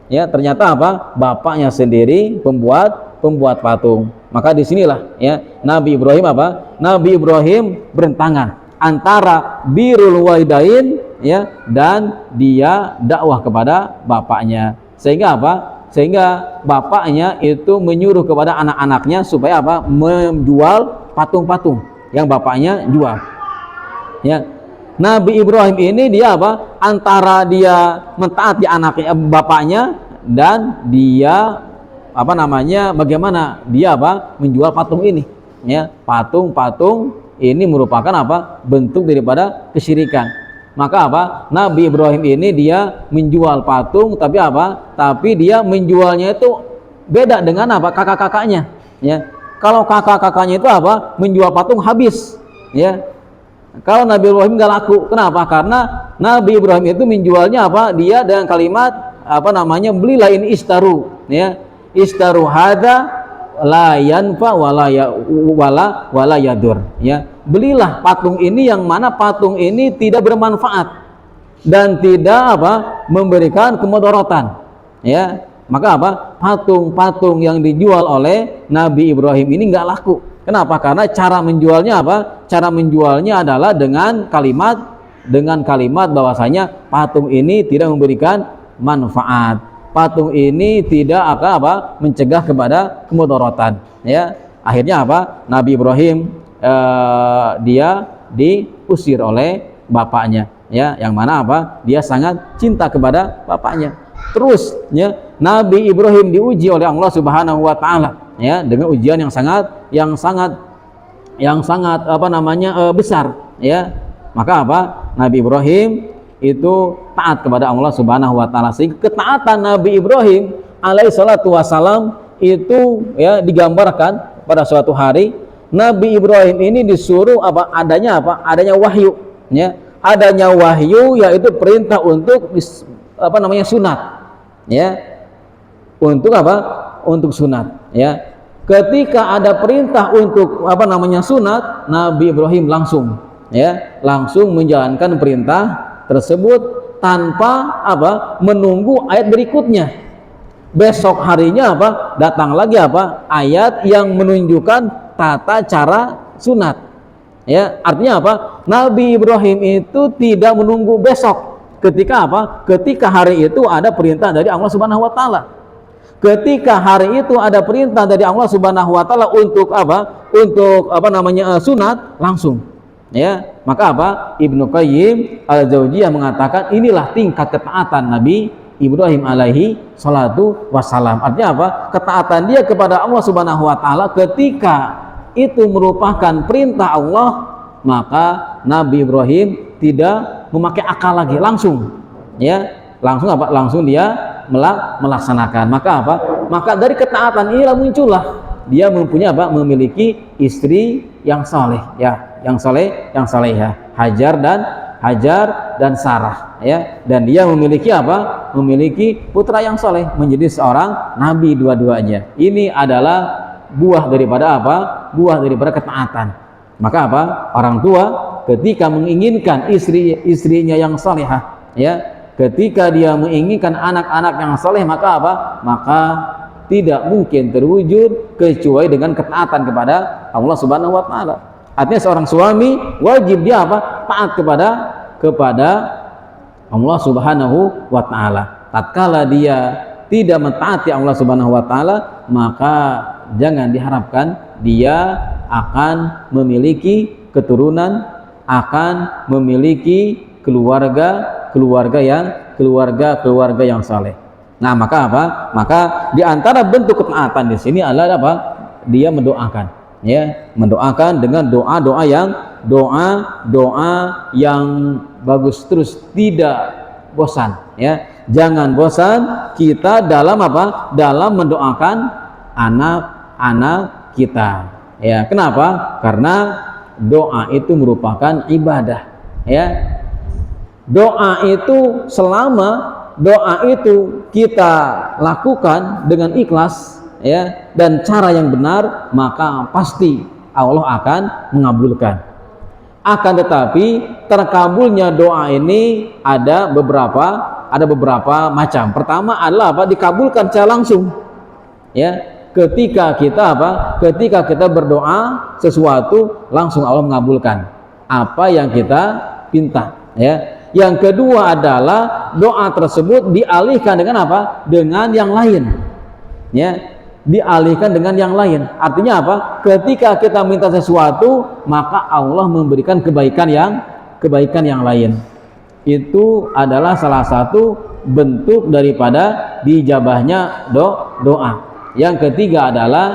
Ya, ternyata apa? Bapaknya sendiri pembuat patung. Maka disinilah ya Nabi Ibrahim apa? Nabi Ibrahim berentangan antara birrul walidain ya dan dia dakwah kepada bapaknya. Sehingga apa? Sehingga bapaknya itu menyuruh kepada anak-anaknya supaya apa? Menjual patung-patung yang bapaknya jual. Ya. Nabi Ibrahim ini dia apa? Antara dia mentaati anaknya bapaknya dan dia apa namanya? Bagaimana dia apa? Menjual patung ini. Ya, patung-patung ini merupakan apa? Bentuk daripada kesyirikan. Maka apa? Nabi Ibrahim ini dia menjual patung, tapi apa? Tapi dia menjualnya itu beda dengan apa? Kakak-kakaknya. Ya. Kalau kakak-kakaknya itu apa? Menjual patung habis. Ya. Kalau Nabi Ibrahim nggak laku. Kenapa? Karena Nabi Ibrahim itu menjualnya apa? Dia dengan kalimat apa namanya? Belilah ini istaru. Ya. Istaru hada la yanfa wala yadur. Ya. Belilah patung ini yang mana patung ini tidak bermanfaat dan tidak apa memberikan kemudaratan. Ya, maka apa? Patung-patung yang dijual oleh Nabi Ibrahim ini nggak laku. Kenapa? Karena cara menjualnya apa? Cara menjualnya adalah dengan kalimat bahwasanya patung ini tidak memberikan manfaat. Patung ini tidak apa mencegah kepada kemudaratan. Ya, akhirnya apa? Nabi Ibrahim dia diusir oleh bapaknya, ya, yang mana apa? Dia sangat cinta kepada bapaknya. Terus, ya, Nabi Ibrahim diuji oleh Allah Subhanahu wa taala, ya, dengan ujian yang sangat apa namanya? Besar, ya. Maka apa? Nabi Ibrahim itu taat kepada Allah Subhanahu wa taala. Sehingga ketaatan Nabi Ibrahim alaihi salatu wasalam itu ya digambarkan pada suatu hari Nabi Ibrahim ini disuruh adanya wahyu ya. Adanya wahyu yaitu perintah untuk sunat ya. Untuk sunat ya. Ketika ada perintah untuk sunat, Nabi Ibrahim langsung menjalankan perintah tersebut tanpa menunggu ayat berikutnya. Besok harinya datang lagi ayat yang menunjukkan tata cara sunat ya. Artinya Nabi Ibrahim itu tidak menunggu besok. Ketika hari itu ada perintah dari Allah Subhanahu wa taala. Ketika hari itu ada perintah dari Allah Subhanahu wa taala untuk sunat, langsung ya. Maka Ibnu Qayyim Al-Jauziyah mengatakan inilah tingkat ketaatan Nabi Ibrahim alaihi salatu wassalam. Artinya ketaatan dia kepada Allah Subhanahu wa taala ketika itu merupakan perintah Allah, maka Nabi Ibrahim tidak memakai akal lagi, langsung langsung dia melaksanakan. Maka dari ketaatan inilah muncullah dia memiliki istri yang saleh ya, yang salehah, Hajar dan Sarah ya. Dan dia memiliki memiliki putra yang saleh, menjadi seorang nabi dua-duanya. Ini adalah buah daripada ketaatan. Maka orang tua ketika menginginkan istrinya yang salehah ya, ketika dia menginginkan anak-anak yang saleh, maka tidak mungkin terwujud kecuali dengan ketaatan kepada Allah Subhanahu wa taala. Artinya seorang suami wajib dia taat kepada Allah Subhanahu wa taala. Tatkala dia tidak mentaati Allah Subhanahu wa taala, maka jangan diharapkan dia akan memiliki keturunan, akan memiliki keluarga yang saleh. Nah, maka di antara bentuk ketaatan di sini adalah dia mendoakan ya, mendoakan dengan doa yang bagus, terus tidak bosan ya. Jangan bosan kita dalam mendoakan anak-anak kita ya. Kenapa? Karena doa itu merupakan ibadah ya. Doa itu selama doa itu kita lakukan dengan ikhlas ya, dan cara yang benar, maka pasti Allah akan mengabulkan. Akan tetapi terkabulnya doa ini ada beberapa macam. Pertama adalah dikabulkan secara langsung ya. Ketika kita berdoa sesuatu, langsung Allah mengabulkan apa yang kita pinta ya. Yang kedua adalah doa tersebut dialihkan dengan dengan yang lain ya. Dialihkan dengan yang lain. Artinya ketika kita minta sesuatu, maka Allah memberikan kebaikan yang lain. Itu adalah salah satu bentuk daripada dijabahnya doa. Yang ketiga adalah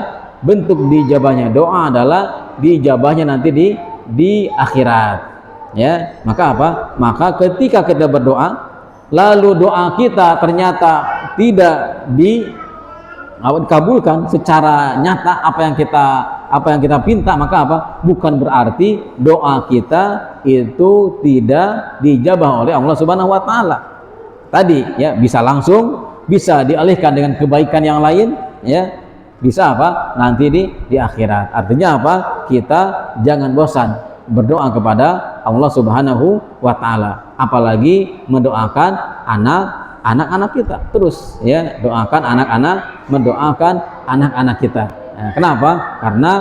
bentuk dijabahnya doa adalah dijabahnya nanti di akhirat ya. Maka ketika kita berdoa lalu doa kita ternyata tidak dikabulkan secara nyata apa yang kita pinta, maka bukan berarti doa kita itu tidak dijabah oleh Allah Subhanahu wa taala. Tadi ya, bisa langsung, bisa dialihkan dengan kebaikan yang lain ya, bisa nanti di akhirat. Artinya kita jangan bosan berdoa kepada Allah Subhanahu wa taala, apalagi mendoakan anak-anak kita. Terus ya, mendoakan anak-anak kita. Nah, kenapa? Karena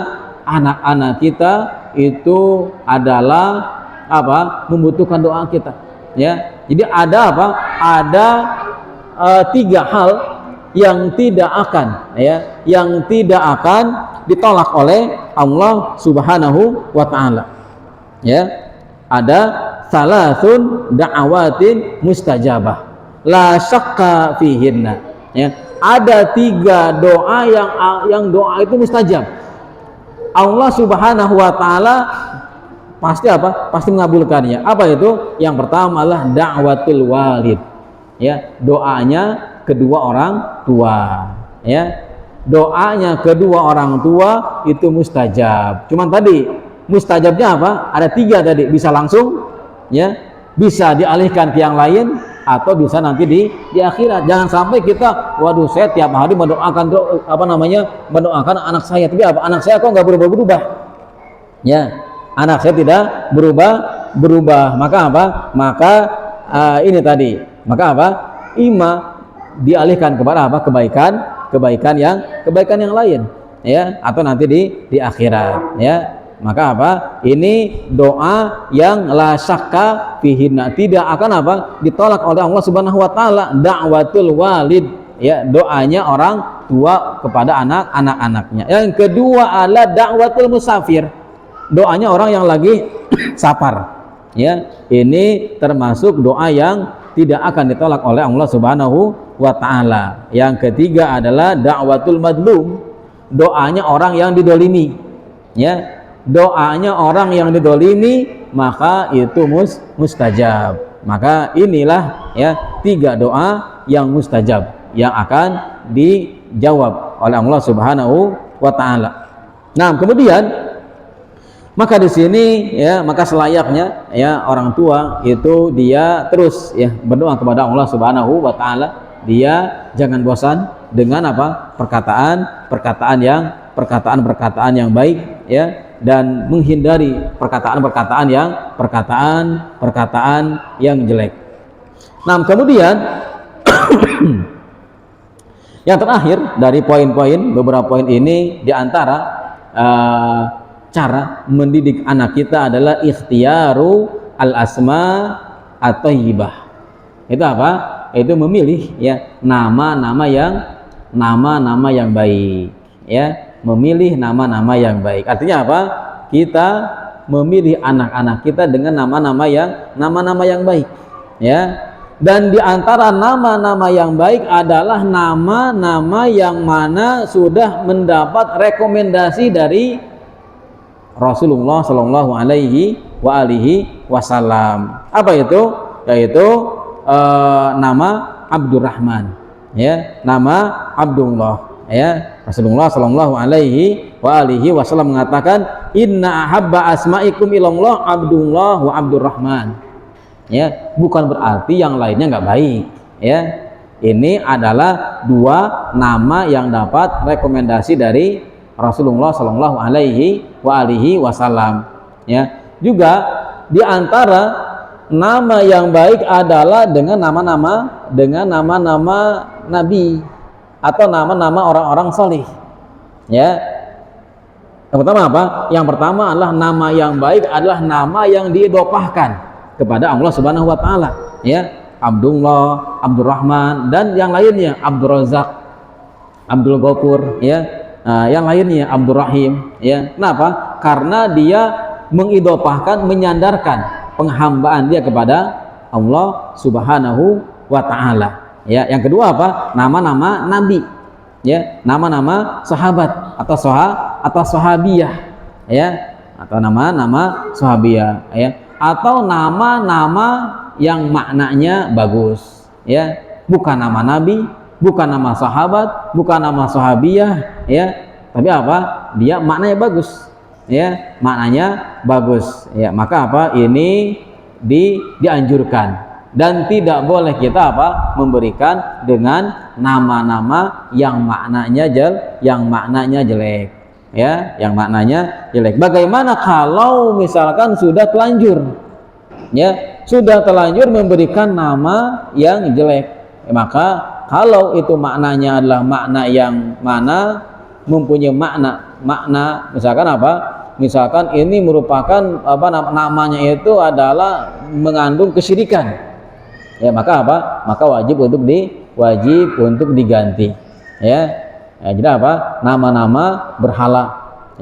anak-anak kita itu adalah membutuhkan doa kita ya. Jadi ada tiga hal yang tidak akan ditolak oleh Allah Subhanahu wa taala ya. Ada salasun da'awatin mustajabah la syakka fihinna ya. Ada tiga doa yang doa itu mustajab. Allah Subhanahu wa taala pasti apa? Pasti mengabulkannya. Apa itu? Yang pertama adalah da'watul walid. Ya, doanya kedua orang tua. Ya, doanya kedua orang tua itu mustajab. Cuman tadi mustajabnya apa? Ada 3 tadi. Bisa langsung, ya, bisa dialihkan ke yang lain, atau bisa nanti di akhirat. Jangan sampai kita, waduh, saya tiap hari mendoakan mendoakan anak saya, tapi apa? Anak saya kok nggak berubah-berubah. Ya, anak saya tidak berubah. Maka apa? Maka ini tadi. Maka apa? Dialihkan kepada apa? Kebaikan yang lain, ya, atau nanti di akhirat, ya. Maka apa? Ini doa yang la syakka fihinna, tidak akan apa? Ditolak oleh Allah Subhanahu wa taala. Da'watul walid, ya, doanya orang tua kepada anak-anaknya. Yang kedua adalah da'watul musafir, doanya orang yang lagi safar, ya. Ini termasuk doa yang tidak akan ditolak oleh Allah Subhanahu wa taala. Yang ketiga adalah da'watul madlum, doanya orang yang didolimi, ya. Doanya orang yang didolimi, maka itu mustajab. Maka inilah, ya, 3 doa yang mustajab yang akan dijawab oleh Allah Subhanahu wa taala. Nah, kemudian maka di sini, ya, maka selayaknya, ya, orang tua itu dia terus, ya, berdoa kepada Allah Subhanahu wa taala. Dia jangan bosan dengan apa? Perkataan yang baik, ya, dan menghindari perkataan yang jelek. Nah, kemudian yang terakhir dari beberapa poin ini, diantara cara mendidik anak kita adalah ikhtiyaru al-asma at-thayyibah. Itu apa? Itu memilih, ya, nama-nama yang baik, ya. Memilih nama-nama yang baik. Artinya apa? Kita memilih anak-anak kita dengan nama-nama yang baik, ya. Dan di antara nama-nama yang baik adalah nama-nama yang mana sudah mendapat rekomendasi dari Rasulullah Shallallahu Alaihi Wasallam. Apa itu? Yaitu nama Abdurrahman, ya, nama Abdullah, ya. Rasulullah Shallallahu Alaihi Wasallam mengatakan, inna ahabba asma'ikum ilallah Abdullah wa Abdurrahman, ya. Bukan berarti yang lainnya nggak baik, ya. Ini adalah 2 nama yang dapat rekomendasi dari Rasulullah Shallallahu Alaihi Wasallam, ya. Juga di antara nama yang baik adalah dengan nama-nama nabi atau nama-nama orang-orang saleh, ya. Yang pertama apa? Yang pertama adalah nama yang baik adalah nama yang diidhofahkan kepada Allah Subhanahu wa taala, ya. Abdullah, Abdurrahman, dan yang lainnya, Abdul Razak, Abdul Ghafur, ya. Yang lainnya Abdurrahim, ya. Kenapa? Karena dia mengidhofahkan, menyandarkan penghambaan dia kepada Allah Subhanahu wa taala. Ya, yang kedua apa? Nama-nama nabi, ya, nama-nama sahabat atau sahabiyah, ya, atau nama-nama sahabiyah, ya, atau nama-nama yang maknanya bagus, ya, bukan nama nabi, bukan nama sahabat, bukan nama sahabiyah, ya, tapi apa? Dia maknanya bagus, ya, maknanya bagus, ya. Maka apa? Ini dianjurkan. Dan tidak boleh kita apa? Memberikan dengan nama-nama yang maknanya jelek, ya, yang maknanya jelek. Bagaimana kalau misalkan sudah telanjur, ya, sudah telanjur memberikan nama yang jelek, ya, maka kalau itu maknanya adalah makna yang mana mempunyai makna misalkan apa? Misalkan ini merupakan apa, namanya itu adalah mengandung kesyirikan, ya, maka apa? Maka wajib untuk diganti, ya. Jadi apa? Nama-nama berhala,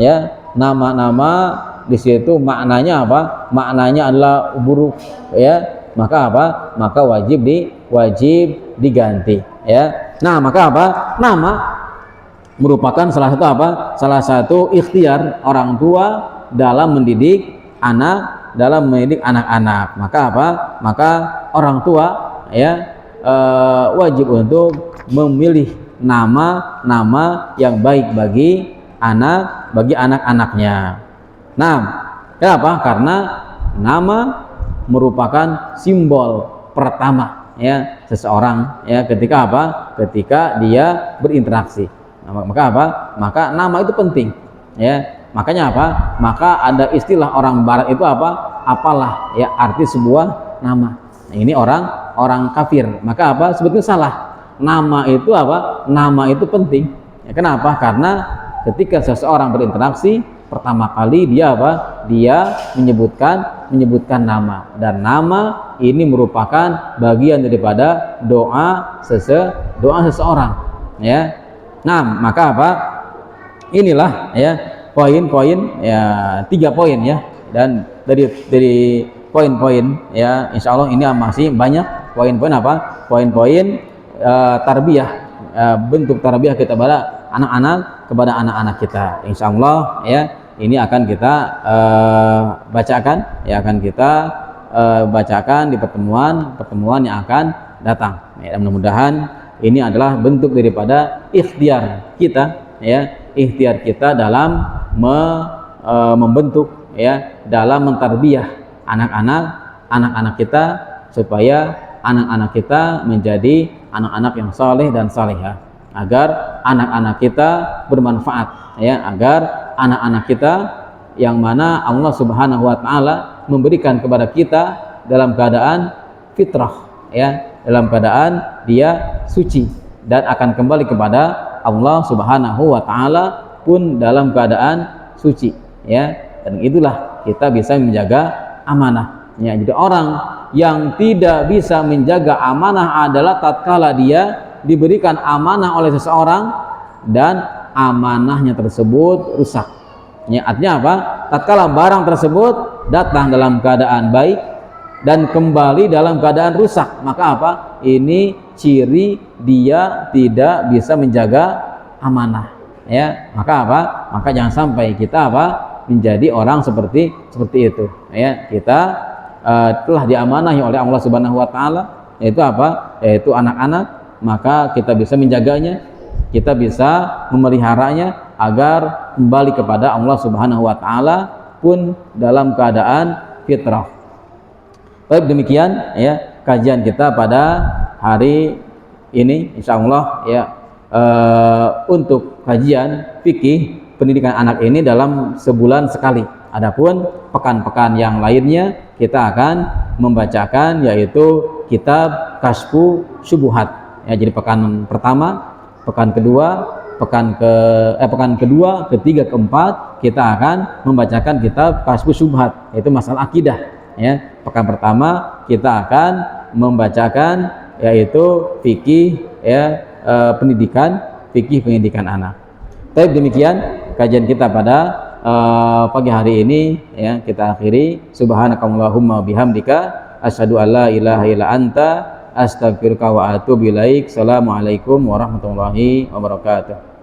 ya, nama-nama di situ maknanya apa? Maknanya adalah buruk, ya. Maka apa? Maka wajib diganti, ya. Nah, maka apa? Nama merupakan salah satu apa? Salah satu ikhtiar orang tua dalam mendidik anak, dalam mendidik anak-anak. Maka apa? Maka orang tua ya wajib untuk memilih nama-nama yang baik bagi anak-anaknya. Nah, kenapa? Karena nama merupakan simbol pertama ya seseorang ya ketika apa? Ketika dia berinteraksi. Nah, maka apa? Maka nama itu penting ya. Makanya apa? Maka ada istilah orang barat itu apa? Apalah ya arti sebuah nama. Nah, ini orang kafir. Maka apa? Sebetulnya salah. Nama itu apa? Nama itu penting. Ya, kenapa? Karena ketika seseorang berinteraksi pertama kali dia apa? Dia menyebutkan nama, dan nama ini merupakan bagian daripada doa seseorang ya. Nah, maka apa? Inilah ya poin-poin ya 3 poin ya, dan dari poin-poin ya insya Allah ini masih banyak poin-poin apa? Poin-poin tarbiyah, bentuk tarbiyah kita pada anak-anak kita. Insya Allah ya ini akan kita bacakan ya, akan kita bacakan di pertemuan yang akan datang ya. Mudah-mudahan ini adalah bentuk daripada ikhtiar kita ya, ikhtiar kita dalam membentuk ya, dalam mentarbiyah anak-anak kita supaya anak-anak kita menjadi anak-anak yang saleh dan salehah, agar anak-anak kita bermanfaat ya, agar anak-anak kita yang mana Allah Subhanahu wa taala memberikan kepada kita dalam keadaan fitrah ya, dalam keadaan dia suci dan akan kembali kepada Allah Subhanahu wa taala pun dalam keadaan suci ya. Dan itulah kita bisa menjaga amanah ya. Jadi orang yang tidak bisa menjaga amanah adalah tatkala dia diberikan amanah oleh seseorang dan amanahnya tersebut rusak ya. Artinya apa? Tatkala barang tersebut datang dalam keadaan baik dan kembali dalam keadaan rusak, maka apa? Ini ciri dia tidak bisa menjaga amanah ya. Maka apa? Maka jangan sampai kita apa? Menjadi orang seperti itu ya. Kita telah diamanahi oleh Allah Subhanahu wa taala, yaitu apa? Yaitu anak-anak, maka kita bisa menjaganya, kita bisa memeliharanya agar kembali kepada Allah Subhanahu wa taala pun dalam keadaan fitrah. Baik, demikian ya kajian kita pada hari ini insyaallah ya. Untuk kajian fikih pendidikan anak ini dalam sebulan sekali. Adapun pekan-pekan yang lainnya kita akan membacakan yaitu kitab Kasyfu Syubuhat ya. Jadi pekan pertama, pekan kedua, pekan kedua, ketiga, keempat kita akan membacakan kitab Kasyfu Syubuhat, yaitu masalah akidah ya. Pekan pertama kita akan membacakan yaitu fikih ya, fikih pendidikan anak. Baik, demikian kajian kita pada pagi hari ini ya, kita akhiri. Subhanakallahumma bihamdika asyhadu alla ilaha illa anta astaghfiruka wa atubu ilaik. Assalamualaikum warahmatullahi wabarakatuh.